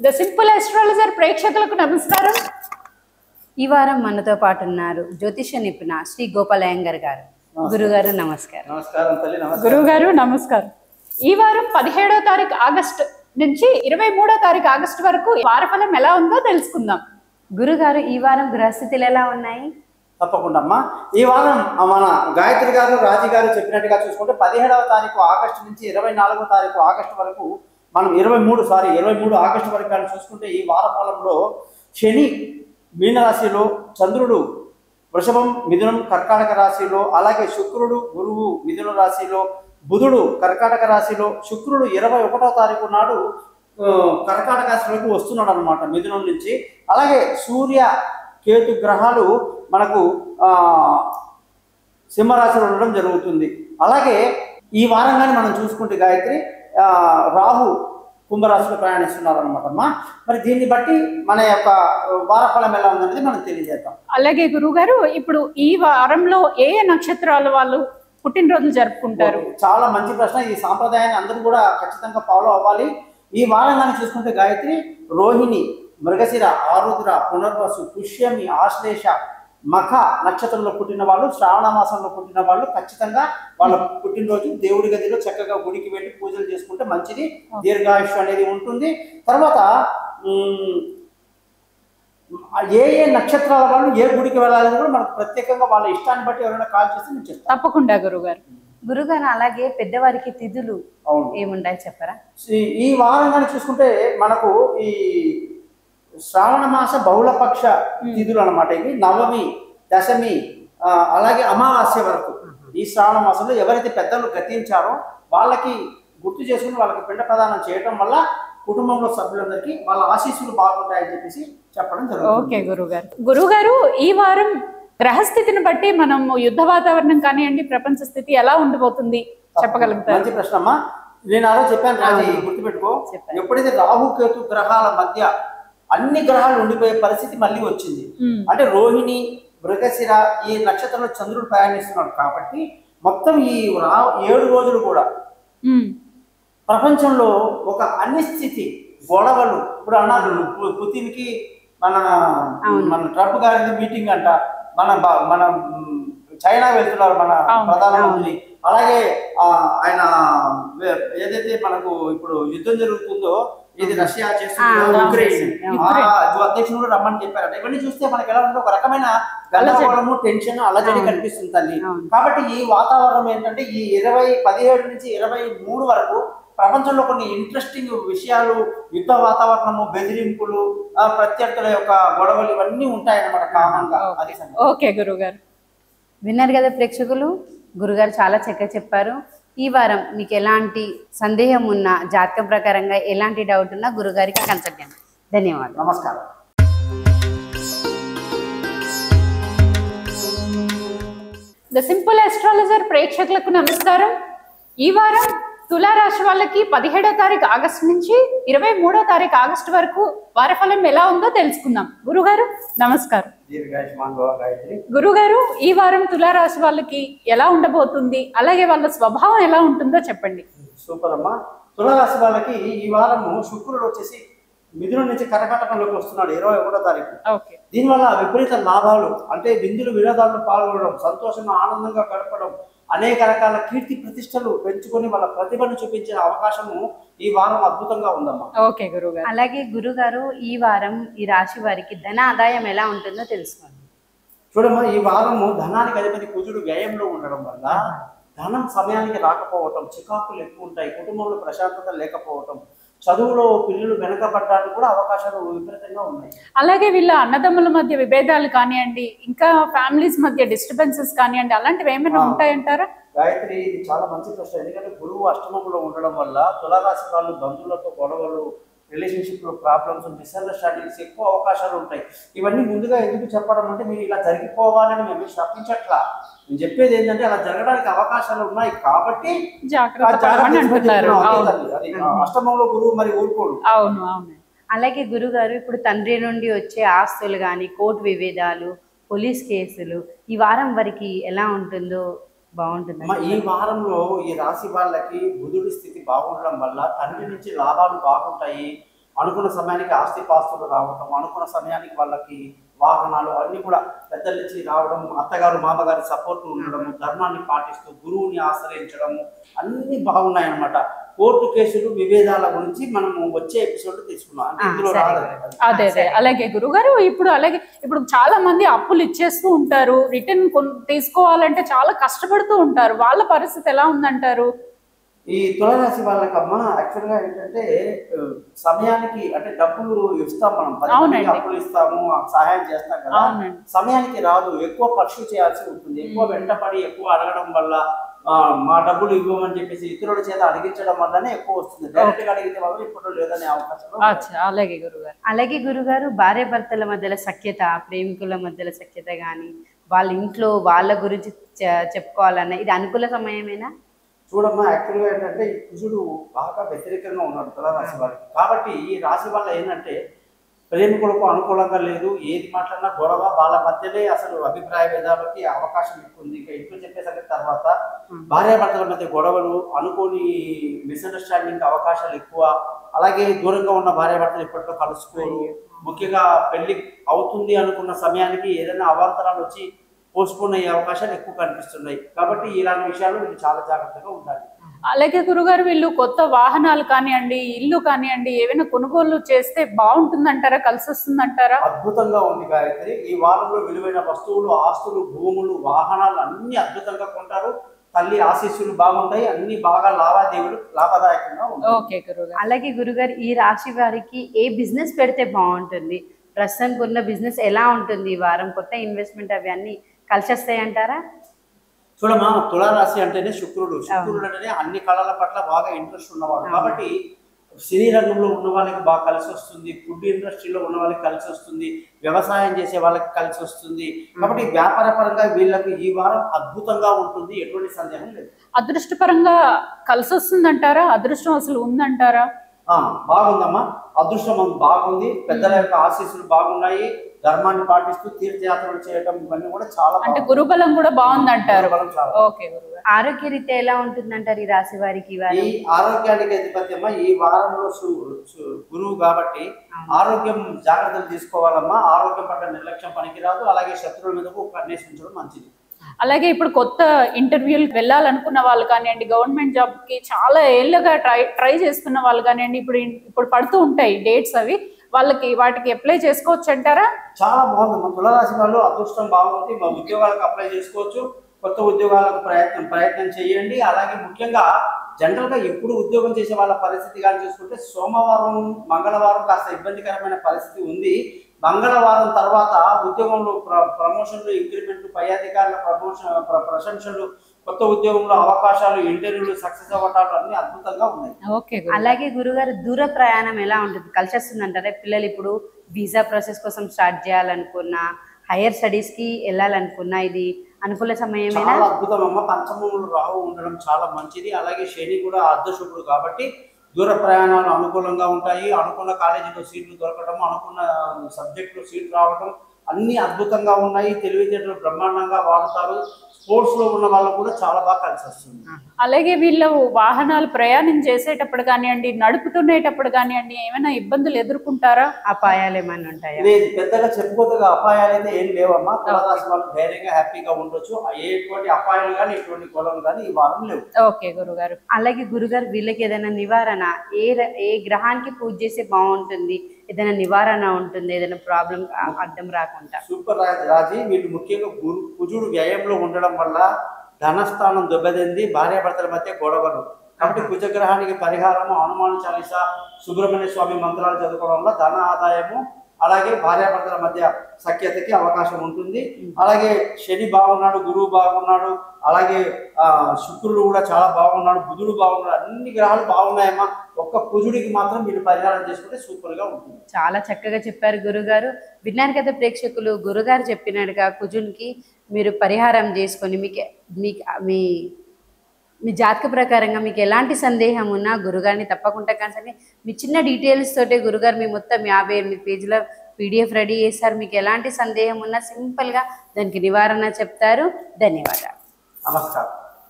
The simple astrologer ప్రేక్షకులకు నమస్కారం. ఈ వారం మనతో పాటు ఉన్నారు జ్యోతిష నిపుణ శ్రీ గోపాలయ్యంగర్ గారు. గురుగారు నమస్కారం. నమస్కారం తల్లి. గురుగారు నమస్కారం. ఈ వారం 17వ తారీఖు ఆగస్టు నుంచి 23వ తారీఖు ఆగస్టు వరకు వారఫలం ఎలా ఉందో తెలుసుకుందాం. గురుగారు ఈ వారం గ్రహస్థితులు ఎలా ఉన్నాయి? తప్పకుండా అమ్మా. ఈ వారం మన గాయత్రి గారు రాజీ గారు చెప్పినట్టుగా చూసుకుంటే 17వ తారీఖు ఆగస్టు నుంచి 24వ తారీఖు ఆగస్టు వరకు మనం 23 ఆగస్టు వరకు కానీ చూసుకుంటే ఈ వారఫలంలో శని మీనరాశిలో, చంద్రుడు వృషభం మిథునం కర్కాటక రాశిలో, అలాగే శుక్రుడు గురువు మిథున రాశిలో, బుధుడు కర్కాటక రాశిలో, శుక్రుడు 21వ తారీఖు నాడు కర్కాటక రాశిలోకి వస్తున్నాడు అనమాట మిథునం నుంచి. అలాగే సూర్య కేతు గ్రహాలు మనకు సింహరాశిలో ఉండడం జరుగుతుంది. అలాగే ఈ వారంగానే మనం చూసుకుంటే గాయత్రి రాహు కుంభరాశిలో ప్రయాణిస్తున్నారు అనమాట అమ్మా. మరి దీన్ని బట్టి మన యొక్క వారఫలం ఎలా ఉందనేది మనం తెలియజేద్దాం. అలాగే గురుగారు, ఇప్పుడు ఈ వారంలో ఏ నక్షత్రాల వాళ్ళు పుట్టినరోజులు జరుపుకుంటారు? చాలా మంచి ప్రశ్న. ఈ సాంప్రదాయాన్ని అందరూ కూడా ఖచ్చితంగా ఫాలో అవ్వాలి. ఈ వారంగానే చూసుకుంటే గాయత్రి రోహిణి, మృగశిర, ఆరుద్ర, పునర్వసు, పుష్యమి, ఆశ్లేష, మఖ నక్షత్రంలో పుట్టిన వాళ్ళు, శ్రావణ మాసంలో పుట్టిన వాళ్ళు ఖచ్చితంగా వాళ్ళ పుట్టినరోజు దేవుడి గదిలో చక్కగా గుడికి వెళ్ళి పూజలు చేసుకుంటే మంచిది, దీర్ఘాయుష్ అనేది ఉంటుంది. తర్వాత ఏ నక్షత్రాల వాళ్ళు ఏ గుడికి వెళ్ళాలని కూడా మనకు ప్రత్యేకంగా వాళ్ళ ఇష్టాన్ని బట్టి ఎవరైనా కాల్ చేస్తే నేను చెప్తాను. తప్పకుండా గురుగారు. గురుగారు అలాగే పెద్దవారికి తిథులు ఏముంటాయి చెప్పరా? ఈ వారంగానే చూసుకుంటే మనకు ఈ శ్రావణ మాస బహుళపక్ష తిథులు అనమాట. ఇవి నవమి, దశమి, అలాగే అమావాస్య వరకు ఈ శ్రావణ మాసంలో ఎవరైతే పెద్దలు గతించారో వాళ్ళకి గుర్తు చేసుకుని వాళ్ళకి పిండ ప్రదానం చేయటం వల్ల కుటుంబంలో సభ్యులందరికీ వాళ్ళ ఆశీస్సులు బాగుంటాయని చెప్పేసి చెప్పడం జరుగుతుంది. ఓకే గురుగారు. గురుగారు, ఈ వారం గ్రహస్థితిని బట్టి మనం యుద్ధ వాతావరణం కానివ్వండి, ప్రపంచ స్థితి ఎలా ఉండబోతుంది చెప్పగలుగుతారు? మంచి ప్రశ్న అమ్మా. నేను అలా చెప్పాను రాజీ, గుర్తుపెట్టుకో. ఎప్పుడైతే రాహు కేతు గ్రహాల మధ్య అన్ని గ్రహాలు ఉండిపోయే పరిస్థితి మళ్ళీ వచ్చింది అంటే రోహిణి, మృగశిర ఈ నక్షత్రంలో చంద్రుడు ప్రయాణిస్తున్నాడు కాబట్టి మొత్తం ఈ 7 రోజులు కూడా ప్రపంచంలో ఒక అనిశ్చితి, గొడవలు. ఇప్పుడు అన్నారు పుతిన్కి మన ట్రంప్ గారి మీటింగ్ అంట, మన చైనా వెళ్తున్నారు మన ప్రధానమంత్రి. అలాగే ఆయన ఏదైతే మనకు ఇప్పుడు యుద్ధం జరుగుతుందో, ఇది రష్యా చేస్తున్న ఉక్రెయిన్ అధ్యక్షుడు కూడా రమ్మని చెప్పారట. ఇవన్నీ చూస్తే మనకి ఎలా ఉంటే ఒక రకమైన గందరగోళము, టెన్షన్, అలజడి కనిపిస్తుంది తల్లి. కాబట్టి ఈ వాతావరణం ఏంటంటే ఈ 17 నుంచి 23 వరకు ప్రపంచంలో కొన్ని ఇంట్రెస్టింగ్ విషయాలు, యుద్ధ వాతావరణము, బెదిరింపులు, ప్రత్యర్థుల యొక్క గొడవలు ఇవన్నీ ఉంటాయన్నమాట కామన్ గా. అది ఓకే గురుగారు. విన్నారు కదా ప్రేక్షకులు, గురుగారు చాలా చక్కగా చెప్పారు. ఈ వారం మీకు ఎలాంటి సందేహం ఉన్నా, జాతకం ప్రకారంగా ఎలాంటి డౌట్ ఉన్నా గురుగారికి కన్సల్ట్ చేయండి. ధన్యవాదాలు. నమస్కారం. ద సింపుల్ ఆస్ట్రాలజర్ ప్రేక్షకులకు నమస్కారం. ఈ వారం తులారాశి వాళ్ళకి 17వ తారీఖు ఆగస్టు నుంచి 23వ తారీఖు ఆగస్టు వరకు వారఫలం ఎలా ఉందో తెలుసుకుందాం. గురుగారు నమస్కారం. గురుగారు, ఈ వారం తులారాశి వాళ్ళకి ఎలా ఉండబోతుంది, అలాగే వాళ్ళ స్వభావం ఎలా ఉంటుందో చెప్పండి. సూపర్ అమ్మా. తులారాశి వాళ్ళకి ఈ వారము శుక్రుడు వచ్చేసి మిథునం నుంచి కర్కాటకంలోకి వస్తున్నాడు 21వ తారీఖు. దీనివల్ల విపరీత లాభాలు అంటే విందులు వినోదాల్లో పాల్గొనడం, సంతోషంగా ఆనందంగా గడపడం, అనేక రకాల కీర్తి ప్రతిష్టలు పెంచుకొని వాళ్ళ ప్రతిభను చూపించే అవకాశము ఈ వారం అద్భుతంగా ఉందమ్మా. ఓకే గురుగారు. అలాగే గురుగారు, ఈ వారం ఈ రాశి వారికి ధన ఆదాయం ఎలా ఉంటుందో తెలుసుకోండి. చూడమ్మా, ఈ వారము ధనానికి అధిపతి కుజుడు వ్యయంలో ఉండడం వల్ల ధనం సమయానికి రాకపోవటం, చికాకులు ఎక్కువ ఉంటాయి, కుటుంబంలో ప్రశాంతత లేకపోవటం, చదువులో పిల్లలు వెనకబడడానికి కూడా అవకాశాలు విపరీతంగా ఉన్నాయి. అలాగే వీళ్ళ అన్నదమ్ముల మధ్య విభేదాలు కానివ్వండి, ఇంకా ఫ్యామిలీస్ మధ్య డిస్టర్బెన్సెస్ కానివ్వండి, అలాంటివి ఏమైనా ఉంటాయంటారా? గాయత్రి, ఇది చాలా మంచి ప్రశ్న. ఎందుకంటే గురువు అష్టమంలో ఉండడం వల్ల తులారాశి వాళ్ళు బంధువులతో గొడవలు, రిలేషన్షిప్ లో ప్రాబ్లమ్స్, మిస్అండర్స్టాండింగ్స్ ఎక్కువ అవకాశాలు ఉంటాయి. ఇవన్నీ ముందుగా ఎందుకు చెప్పడం అంటే మీరు ఇలా జరిగిపోవాలని మేము తప్పించట్లా. నేను చెప్పేది ఏంటంటే అలా జరగడానికి అవకాశాలు ఉన్నాయి కాబట్టి అష్టమంలో గురువు మరి ఊరుకోడు. అవును అవును. అలాగే గురుగారు, ఇప్పుడు తండ్రి నుండి వచ్చే ఆస్తులు కానీ, కోర్టు విభేదాలు, పోలీస్ కేసులు ఈ వారం వరకు ఎలా ఉంటుందో బాగుంటుంది. ఈ వారంలో ఈ రాశి వాళ్ళకి బుధుడి స్థితి బాగుండడం వల్ల తండ్రి నుంచి లాభాలు బాగుంటాయి. అనుకున్న సమయానికి ఆస్తిపాస్తులు రావడం, అనుకున్న సమయానికి వాళ్ళకి వాహనాలు అన్నీ కూడా పెద్దల నుంచి రావడం, అత్తగారు మామగారి సపోర్ట్ ఉండడము, ధర్మాన్ని పాటిస్తూ గురువుని ఆశ్రయించడము అన్ని బాగున్నాయన్నమాట. కోర్టు కేసులు విభేదాల గురించి మనము వచ్చే ఎపిసోడ్ తీసుకున్నాం, అంటే ఇందులో రాదు. అదే అదే అలాగే గురుగారు. ఇప్పుడు చాలా మంది అప్పులు ఇచ్చేస్తూ ఉంటారు, రిటర్న్ తీసుకోవాలంటే చాలా కష్టపడుతూ ఉంటారు. వాళ్ళ పరిస్థితి ఎలా ఉందంటారు? ఈ తులారాశి వాళ్ళకమ్మా యాక్చువల్గా ఏంటంటే సమయానికి అంటే డబ్బులు ఇస్తాం, మనం 10 మందికి అప్పులు ఇస్తాము, సహాయం చేస్తాం కదా, సమయానికి రాదు. ఎక్కువ పర్సూ చేయాల్సి ఉంటుంది, ఎక్కువ వెంటపడి ఎక్కువ అడగడం వల్ల మా డబ్బులు ఇవ్వమని చెప్పేసి ఇతరుల చేత అడిగించడం వల్లనే ఎక్కువ వస్తుంది. డైరెక్ట్ గా అడిగితే వాళ్ళు ఇప్పుడు లేదనే అవకాశం. అలాగే గురుగారు భార్య భర్తల మధ్యలో సఖ్యత, ప్రేమికుల మధ్యలో సఖ్యత గాని, వాళ్ళ ఇంట్లో వాళ్ళ గురించి చెప్పుకోవాలన్నా ఇది అనుకూల సమయమేనా? చూడమ్మా, యాక్చువల్గా ఏంటంటే ఈ కుజుడు బాగా వ్యతిరేకంగా ఉన్నాడు తులారాశి వారికి. కాబట్టి ఈ రాశి వల్ల ఏంటంటే ప్రేమికులకు అనుకూలంగా లేదు, ఏది మాట్లాడినా గొడవ, వాళ్ళ మధ్యనే అసలు అభిప్రాయ భేదాలకి అవకాశం ఎక్కువ ఉంది. ఇక ఇంట్లో చెప్పేసరికి తర్వాత భార్యాభర్తల మధ్య గొడవలు, అనుకోని మిస్అండర్స్టాండింగ్ అవకాశాలు ఎక్కువ. అలాగే దూరంగా ఉన్న భార్యాభర్తలు ఇప్పట్లో కలుసుకోరు. ముఖ్యంగా పెళ్లి అవుతుంది అనుకున్న సమయానికి ఏదైనా అవాంతరాలు వచ్చి పోస్ట్పోన్ అయ్యే అవకాశాలు ఎక్కువ కనిపిస్తున్నాయి. కాబట్టి ఇలాంటి విషయాల్లో వీళ్ళు చాలా జాగ్రత్తగా ఉండాలి. అలాగే గురుగారు, వీళ్ళు కొత్త వాహనాలు కానివ్వండి, ఇల్లు కానివ్వండి, ఏమైనా కొనుగోలు చేస్తే బాగుంటుందంటారా, కలిసి వస్తుందంటారా? అద్భుతంగా ఉంది గాయత్రి. ఈ వారంలో విలువైన వస్తువులు, ఆస్తులు, భూములు, వాహనాలు అన్ని అద్భుతంగా కొంటారు. తల్లి ఆశీస్సులు బాగుంటాయి, అన్ని బాగా లావాదేవీలు లాభదాయకంగా ఉంటాయి. ఓకే గురుగారు. అలాగే గురుగారు, ఈ రాశి వారికి ఏ బిజినెస్ పెడితే బాగుంటుంది? ప్రస్తుతానికి ఉన్న బిజినెస్ ఎలా ఉంటుంది? ఈ వారం కొత్త ఇన్వెస్ట్మెంట్ అవి అన్ని కలిసి వస్తాయి అంటారా? చూడమ్మా, తులారాశి అంటేనే శుక్రుడు అంటేనే అన్ని కళల పట్ల బాగా ఇంట్రెస్ట్ ఉన్నవాడు. కాబట్టి సినీ రంగంలో ఉన్న వాళ్ళకి బాగా కలిసి వస్తుంది, ఫుడ్ ఇండస్ట్రీలో ఉన్న వాళ్ళకి కలిసి వస్తుంది, వ్యవసాయం చేసే వాళ్ళకి కలిసి వస్తుంది. కాబట్టి వ్యాపార పరంగా వీళ్ళకి ఈ వారం అద్భుతంగా ఉంటుంది, ఎటువంటి సందేహం లేదు. అదృష్టపరంగా కలిసి వస్తుందంటారా? అదృష్టం అసలు ఉందంటారా? బాగుందమ్మా, అదృష్టం బాగుంది, పెద్దల యొక్క ఆశీస్సులు బాగున్నాయి, ధర్మాన్ని పాటిస్తూ తీర్థయాత్రలు చేయడం ఇవన్నీ కూడా చాలా, అంటే గురుబలం కూడా బాగుందంటారు. ఓకే గురుగారు, ఆరోగ్య రీత్యా ఎలా ఉంటుందంటారు ఈ రాశి వారికి? ఈ ఆరోగ్యానికి అధిపత్యమ్మా ఈ వారంలో గురువు కాబట్టి ఆరోగ్యం జాగ్రత్తలు తీసుకోవాలమ్మా. ఆరోగ్యం పట్ల నిర్లక్ష్యం పనికిరాదు. అలాగే శత్రువుల మీద కన్నేసి ఉంచడం మంచిది. అలాగే ఇప్పుడు కొత్త ఇంటర్వ్యూలు వెళ్ళాలనుకున్న వాళ్ళు కానివ్వండి, గవర్నమెంట్ జాబ్ కి చాలా ఏళ్ళగా ట్రై చేస్తున్న వాళ్ళు కానివ్వండి, ఇప్పుడు పడుతూ ఉంటాయి డేట్స్, అవి వాటికి అప్లై చేసుకోవచ్చు అంటారా? చాలా బాగుంది. మన తులారాశి వాళ్ళు అదృష్టం బాగుంది, మా ఉద్యోగాలకు అప్లై చేసుకోవచ్చు. కొత్త ఉద్యోగాలకు ప్రయత్నం చేయండి. అలాగే ముఖ్యంగా జనరల్ గా ఎప్పుడు ఉద్యోగం చేసే వాళ్ళ పరిస్థితి కానీ చూసుకుంటే సోమవారం, మంగళవారం కాస్త ఇబ్బందికరమైన పరిస్థితి ఉంది. మంగళవారం తర్వాత ఉద్యోగంలో ప్రమోషన్లు, ఇంక్రిమెంట్లు, పై అధికారుల ప్రశంసలు, కొత్త ఉద్యోగంలో అవకాశాలు, ఇంటర్వ్యూలు సక్సెస్ అవ్వటాలు అన్ని అద్భుతంగా ఉన్నాయి. అలాగే గురుగారు, దూర ప్రయాణం ఎలా ఉంటుంది? కలిసి వస్తుంది అంటారా? పిల్లలు ఇప్పుడు వీసా ప్రాసెస్ కోసం స్టార్ట్ చేయాలనుకున్నా, హైయర్ స్టడీస్ కి వెళ్ళాలనుకున్నా ఇది అనుకూల సమయమేనా? చాలా అద్భుతం అమ్మ. పంచమములు రాహు ఉండడం చాలా మంచిది. అలాగే శని కూడా అర్ధశుభుడు కాబట్టి దూర ప్రయాణాలు అనుకూలంగా ఉంటాయి. అనుకున్న కాలేజీలో సీట్లు దొరకడం, అనుకున్న సబ్జెక్టులో సీట్లు రావడం అన్ని అద్భుతంగా ఉన్నాయి. తెలివితేటలు బ్రహ్మాండంగా వాడతారు. స్పోర్ట్స్ లో ఉన్న వాళ్ళకు కూడా చాలా బాగా కలిసి వస్తుంది. అలాగే వీళ్ళు వాహనాలు ప్రయాణం చేసేటప్పుడు కానివ్వండి, నడుపుతునేటప్పుడు కానివ్వండి, ఏమైనా ibbandulu ఎదుర్కొంటారా? అపాయాలు ఏమైనా ఉంటాయా? లేదు, పెద్దగా చెప్పుకోదగా అపాయాలు అయితే ఏం లేవమ్మా. తులారాశి వాళ్ళు ధైర్యంగా హ్యాపీగా ఉండొచ్చు. ఎటువంటి అపాయాలు కానీ ఎటువంటి గొడవలు కానీ ఈ వారం లేవు. ఓకే గురుగారు. అలాగే గురుగారు, వీళ్ళకి ఏదైనా నివారణ ఏ గ్రహానికి పూజ చేస్తే బాగుంటుంది? ఏదైనా నివారణ ఉంటుంది? ఏదైనా ప్రాబ్లం అడ్డం రాకుండా? సూపర్ రాజీ. వీళ్ళు ముఖ్యంగా కుజుడు వ్యయంలో ఉండడం వల్ల ధనస్థానం దెబ్బతింది, భార్యాభర్తల మధ్య గొడవలు. కాబట్టి కుజగ్రహానికి పరిహారము హనుమాన్ చాలీసా, సుబ్రహ్మణ్య స్వామి మంత్రాలు చదువుకోవడం వల్ల ధన ఆదాయము, అలాగే భార్యాభర్తల మధ్య సఖ్యతకి అవకాశం ఉంటుంది. అలాగే శని బాగున్నాడు, గురువు బాగున్నాడు, అలాగే శుక్రుడు కూడా చాలా బాగున్నాడు, బుధుడు బాగున్నాడు, అన్ని గ్రహాలు బాగున్నాయమ్మా. ఒక్క కుజుడికి మాత్రం మీరు పరిహారం చేసుకుంటే సూపర్ గా ఉంటుంది. చాలా చక్కగా చెప్పారు గురుగారు. విన్నారు కదా ప్రేక్షకులు, గురుగారు చెప్పినట్టుగా కుజునికి మీరు పరిహారం చేసుకొని మీ జాతక ప్రకారంగా మీకు ఎలాంటి సందేహం ఉన్నా గురుగారిని తప్పకుండా కన్సల్ట్. మీ చిన్న డీటెయిల్స్ తోటే గురుగారు మీ మొత్తం 58 పేజీల PDF రెడీ చేస్తారు. మీకు ఎలాంటి సందేహం ఉన్నా సింపుల్గా దానికి నివారణ చెప్తారు. ధన్యవాదాలు. నమస్కారం.